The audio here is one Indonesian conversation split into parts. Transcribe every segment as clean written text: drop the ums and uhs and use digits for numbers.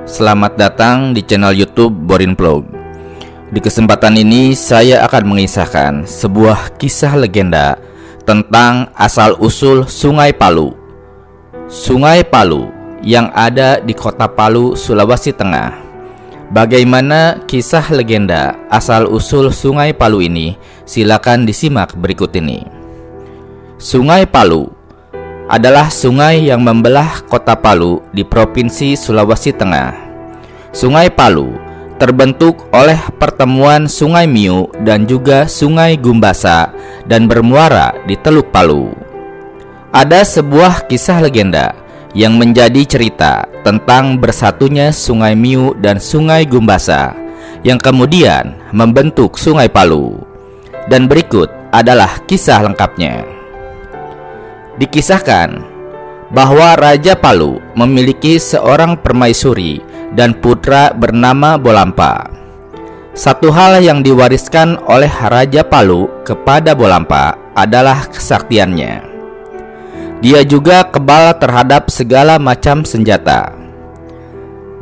Selamat datang di channel YouTube Borin Vlog. Di kesempatan ini saya akan mengisahkan sebuah kisah legenda tentang asal-usul Sungai Palu. Sungai Palu yang ada di Kota Palu, Sulawesi Tengah. Bagaimana kisah legenda asal-usul Sungai Palu ini? Silakan disimak berikut ini. Sungai Palu adalah sungai yang membelah Kota Palu di Provinsi Sulawesi Tengah. Sungai Palu terbentuk oleh pertemuan Sungai Miu dan juga Sungai Gumbasa dan bermuara di Teluk Palu. Ada sebuah kisah legenda yang menjadi cerita tentang bersatunya Sungai Miu dan Sungai Gumbasa yang kemudian membentuk Sungai Palu. Dan berikut adalah kisah lengkapnya. Dikisahkan bahwa Raja Palu memiliki seorang permaisuri dan putra bernama Bolampa. Satu hal yang diwariskan oleh Raja Palu kepada Bolampa adalah kesaktiannya. Dia juga kebal terhadap segala macam senjata.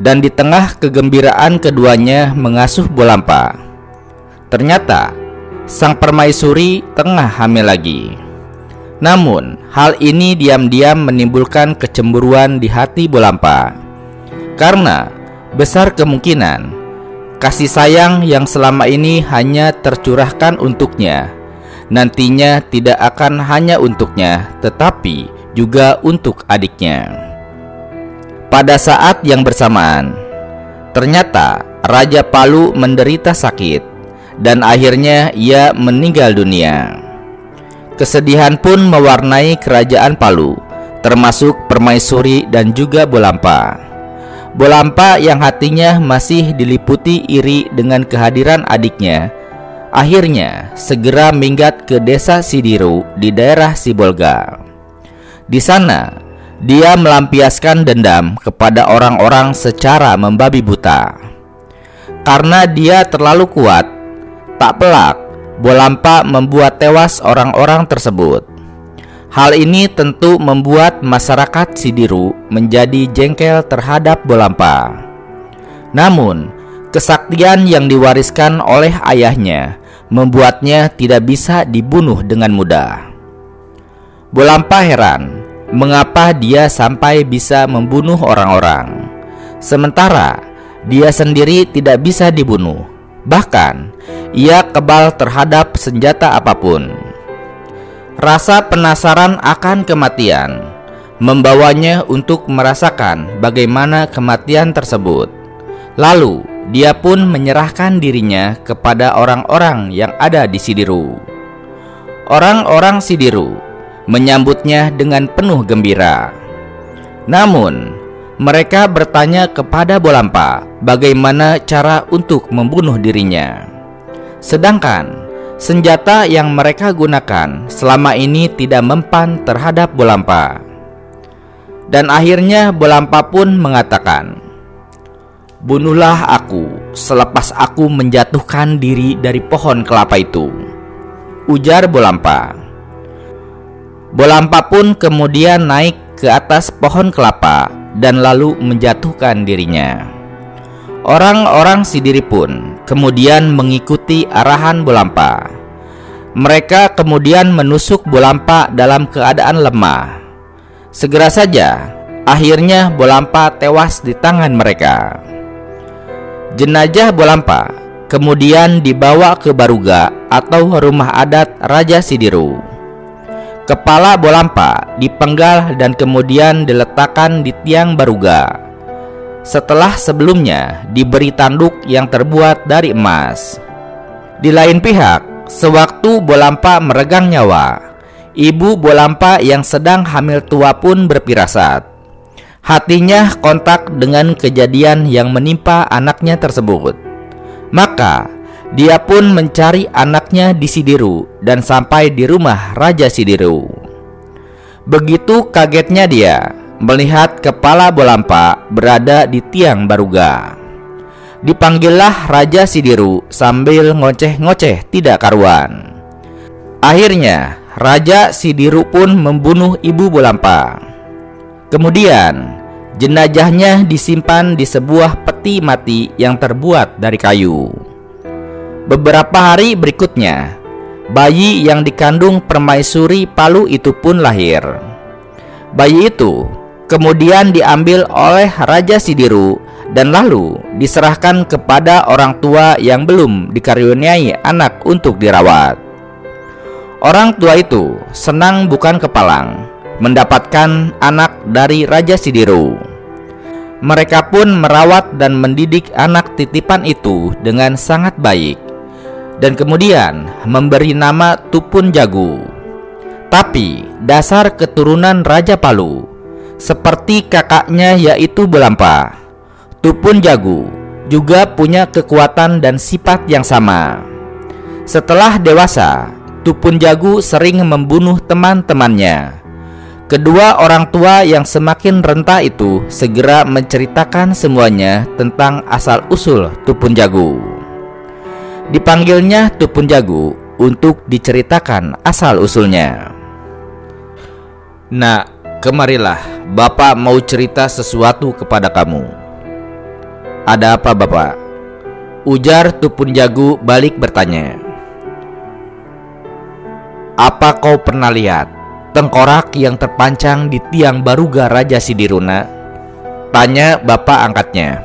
Dan di tengah kegembiraan keduanya mengasuh Bolampa, ternyata sang permaisuri tengah hamil lagi. Namun, hal ini diam-diam menimbulkan kecemburuan di hati Bolampa. Karena besar kemungkinan kasih sayang yang selama ini hanya tercurahkan untuknya, nantinya tidak akan hanya untuknya, tetapi juga untuk adiknya. Pada saat yang bersamaan, ternyata Raja Palu menderita sakit dan akhirnya ia meninggal dunia. Kesedihan pun mewarnai kerajaan Palu, termasuk permaisuri dan juga Bolampa. Bolampa yang hatinya masih diliputi iri dengan kehadiran adiknya, akhirnya segera minggat ke desa Sidiru di daerah Sibolga. Di sana, dia melampiaskan dendam kepada orang-orang secara membabi buta. Karena dia terlalu kuat, tak pelak Bolampa membuat tewas orang-orang tersebut. Hal ini tentu membuat masyarakat Sidiru menjadi jengkel terhadap Bolampa. Namun, kesaktian yang diwariskan oleh ayahnya membuatnya tidak bisa dibunuh dengan mudah. Bolampa heran mengapa dia sampai bisa membunuh orang-orang, sementara dia sendiri tidak bisa dibunuh. Bahkan, ia kebal terhadap senjata apapun. Rasa penasaran akan kematian membawanya untuk merasakan bagaimana kematian tersebut. Lalu, dia pun menyerahkan dirinya kepada orang-orang yang ada di Sidiru. Orang-orang Sidiru menyambutnya dengan penuh gembira. Namun, mereka bertanya kepada Bolampa bagaimana cara untuk membunuh dirinya. Sedangkan senjata yang mereka gunakan selama ini tidak mempan terhadap Bolampa. Dan akhirnya Bolampa pun mengatakan, "Bunuhlah aku selepas aku menjatuhkan diri dari pohon kelapa itu," ujar Bolampa. Bolampa pun kemudian naik ke atas pohon kelapa dan lalu menjatuhkan dirinya. Orang-orang Sidiri pun kemudian mengikuti arahan Bolampa. Mereka kemudian menusuk Bolampa dalam keadaan lemah. Segera saja, akhirnya Bolampa tewas di tangan mereka. Jenazah Bolampa kemudian dibawa ke Baruga atau rumah adat Raja Sidiru. Kepala Bolampa dipenggal dan kemudian diletakkan di tiang Baruga, setelah sebelumnya diberi tanduk yang terbuat dari emas. Di lain pihak, sewaktu Bolampa meregang nyawa, ibu Bolampa yang sedang hamil tua pun berfirasat. Hatinya kontak dengan kejadian yang menimpa anaknya tersebut. Maka dia pun mencari anaknya di Sidiru dan sampai di rumah Raja Sidiru. Begitu kagetnya dia melihat kepala Bolampa berada di tiang Baruga. Dipanggillah Raja Sidiru sambil ngoceh-ngoceh tidak karuan. Akhirnya Raja Sidiru pun membunuh ibu Bolampa. Kemudian Jenazahnya disimpan di sebuah peti mati yang terbuat dari kayu. Beberapa hari berikutnya, bayi yang dikandung permaisuri Palu itu pun lahir. Bayi itu kemudian diambil oleh Raja Sidiru dan lalu diserahkan kepada orang tua yang belum dikaruniai anak untuk dirawat. Orang tua itu senang bukan kepalang mendapatkan anak dari Raja Sidiru. Mereka pun merawat dan mendidik anak titipan itu dengan sangat baik, dan kemudian memberi nama Tupun Jagu. Tapi dasar keturunan Raja Palu, seperti kakaknya yaitu Bolampa, Tupun Jagu juga punya kekuatan dan sifat yang sama. Setelah dewasa, Tupun Jagu sering membunuh teman-temannya. Kedua orang tua yang semakin renta itu segera menceritakan semuanya tentang asal-usul Tupun Jagu. Dipanggilnya Tupun Jagu untuk diceritakan asal-usulnya. "Nak, kemarilah, Bapak mau cerita sesuatu kepada kamu." "Ada apa, Bapak?" ujar Tupun Jagu balik bertanya. "Apa kau pernah lihat tengkorak yang terpancang di tiang baruga Raja Sidiruna?" tanya bapak angkatnya.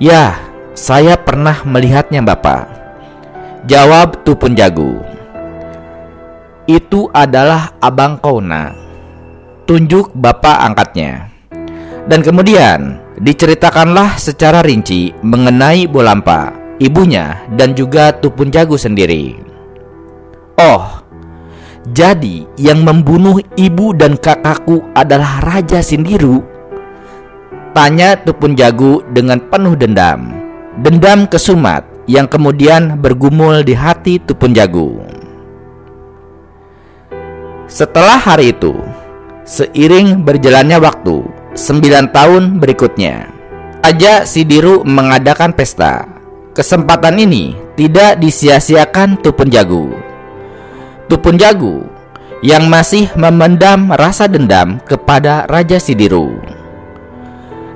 "Ya, saya pernah melihatnya, Bapak," jawab Tupun Jagu. "Itu adalah abang kau, Nak," tunjuk bapak angkatnya. Dan kemudian diceritakanlah secara rinci mengenai Bolampa, ibunya, dan juga Tupun Jagu sendiri. "Oh, jadi yang membunuh ibu dan kakakku adalah Raja Sindiru?" tanya Tupun Jagu dengan penuh dendam. Dendam kesumat yang kemudian bergumul di hati Tupun Jagu. Setelah hari itu, seiring berjalannya waktu, 9 tahun berikutnya, Raja Sidiru mengadakan pesta. Kesempatan ini tidak disia-siakan Tupun Jagu. Tupun Jagu yang masih memendam rasa dendam kepada Raja Sidiru.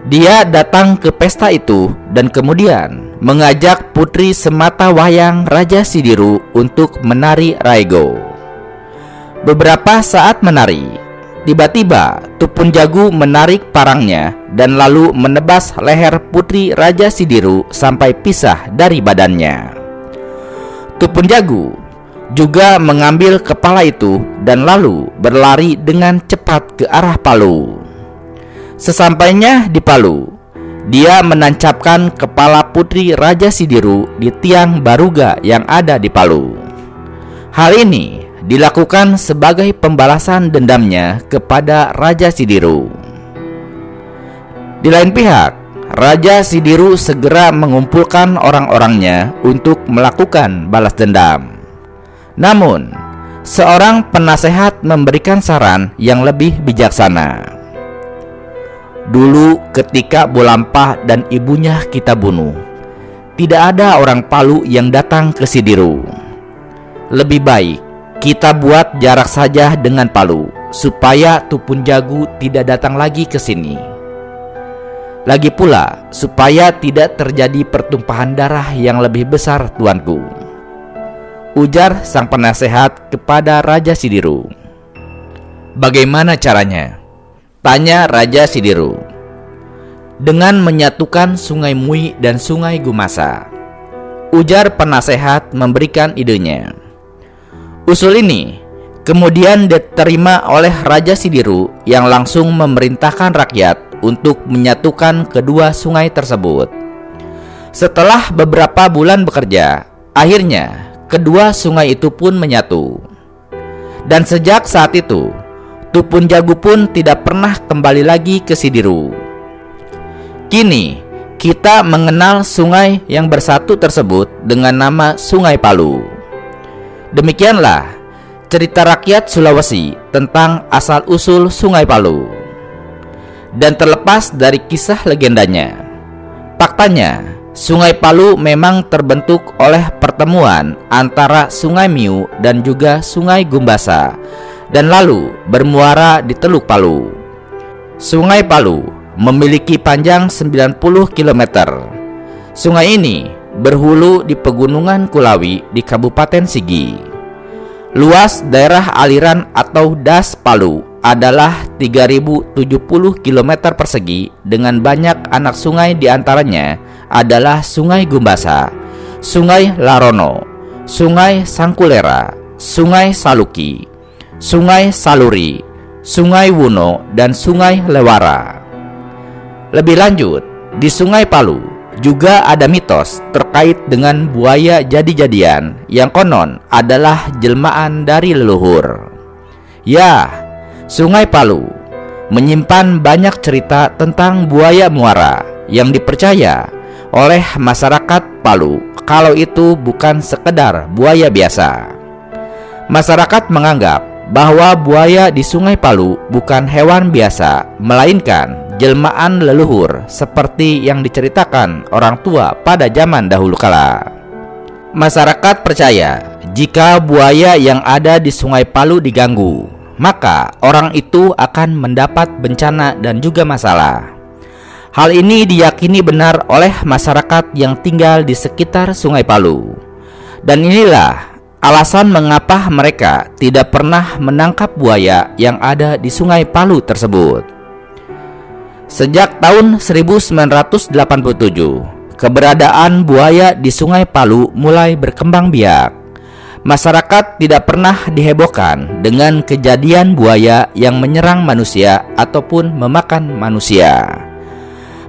Dia datang ke pesta itu dan kemudian mengajak putri semata wayang Raja Sidiru untuk menari Raigo. Beberapa saat menari, tiba-tiba Tupun Jagu menarik parangnya dan lalu menebas leher putri Raja Sidiru sampai pisah dari badannya. Tupun Jagu juga mengambil kepala itu dan lalu berlari dengan cepat ke arah Palu. Sesampainya di Palu, dia menancapkan kepala putri Raja Sidiru di tiang baruga yang ada di Palu. Hal ini dilakukan sebagai pembalasan dendamnya kepada Raja Sidiru. Di lain pihak, Raja Sidiru segera mengumpulkan orang-orangnya untuk melakukan balas dendam. Namun, seorang penasehat memberikan saran yang lebih bijaksana. "Dulu ketika Bolampa dan ibunya kita bunuh, tidak ada orang Palu yang datang ke Sidiru. Lebih baik kita buat jarak saja dengan Palu, supaya Tupun Jagu tidak datang lagi ke sini. Lagi pula, supaya tidak terjadi pertumpahan darah yang lebih besar, tuanku," ujar sang penasehat kepada Raja Sidiru. "Bagaimana caranya?" tanya Raja Sidiru. "Dengan menyatukan Sungai Mui dan Sungai Gumasa," ujar penasehat memberikan idenya. Usul ini kemudian diterima oleh Raja Sidiru yang langsung memerintahkan rakyat untuk menyatukan kedua sungai tersebut. Setelah beberapa bulan bekerja, akhirnya kedua sungai itu pun menyatu. Dan sejak saat itu, Tupun Jagu pun tidak pernah kembali lagi ke Sidiru. Kini kita mengenal sungai yang bersatu tersebut dengan nama Sungai Palu. Demikianlah cerita rakyat Sulawesi tentang asal-usul Sungai Palu. Dan terlepas dari kisah legendanya, faktanya Sungai Palu memang terbentuk oleh pertemuan antara Sungai Miu dan juga Sungai Gumbasa, dan lalu bermuara di Teluk Palu. Sungai Palu memiliki panjang 90 km. Sungai ini berhulu di Pegunungan Kulawi di Kabupaten Sigi. Luas daerah aliran atau das Palu adalah 3070 km persegi dengan banyak anak sungai diantaranya adalah Sungai Gumbasa, Sungai Larono, Sungai Sangkulera, Sungai Saluki, Sungai Saluri, Sungai Wuno, dan Sungai Lewara. Lebih lanjut, di Sungai Palu juga ada mitos terkait dengan buaya jadi-jadian yang konon adalah jelmaan dari leluhur. Ya, Sungai Palu menyimpan banyak cerita tentang buaya muara yang dipercaya oleh masyarakat Palu kalau itu bukan sekedar buaya biasa. Masyarakat menganggap bahwa buaya di Sungai Palu bukan hewan biasa, melainkan jelmaan leluhur seperti yang diceritakan orang tua pada zaman dahulu kala. Masyarakat percaya jika buaya yang ada di Sungai Palu diganggu, maka orang itu akan mendapat bencana dan juga masalah. Hal ini diyakini benar oleh masyarakat yang tinggal di sekitar Sungai Palu. Dan inilah alasan mengapa mereka tidak pernah menangkap buaya yang ada di Sungai Palu tersebut. Sejak tahun 1987, keberadaan buaya di Sungai Palu mulai berkembang biak. Masyarakat tidak pernah dihebohkan dengan kejadian buaya yang menyerang manusia ataupun memakan manusia.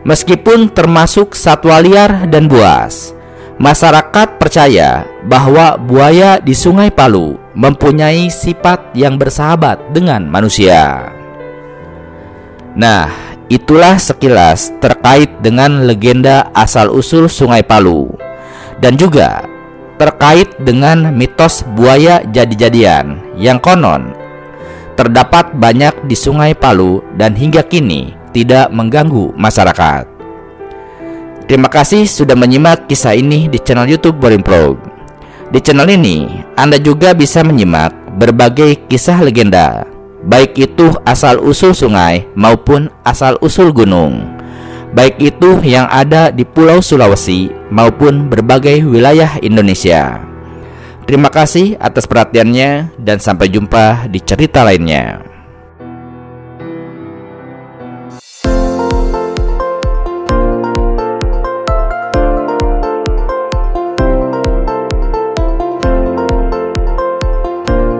Meskipun termasuk satwa liar dan buas, masyarakat percaya bahwa buaya di Sungai Palu mempunyai sifat yang bersahabat dengan manusia. Nah, itulah sekilas terkait dengan legenda asal-usul Sungai Palu dan juga terkait dengan mitos buaya jadi-jadian yang konon terdapat banyak di Sungai Palu dan hingga kini tidak mengganggu masyarakat. Terima kasih sudah menyimak kisah ini di channel YouTube Boring Vlog. Di channel ini Anda juga bisa menyimak berbagai kisah legenda, baik itu asal-usul sungai maupun asal-usul gunung, baik itu yang ada di Pulau Sulawesi maupun berbagai wilayah Indonesia. Terima kasih atas perhatiannya dan sampai jumpa di cerita lainnya.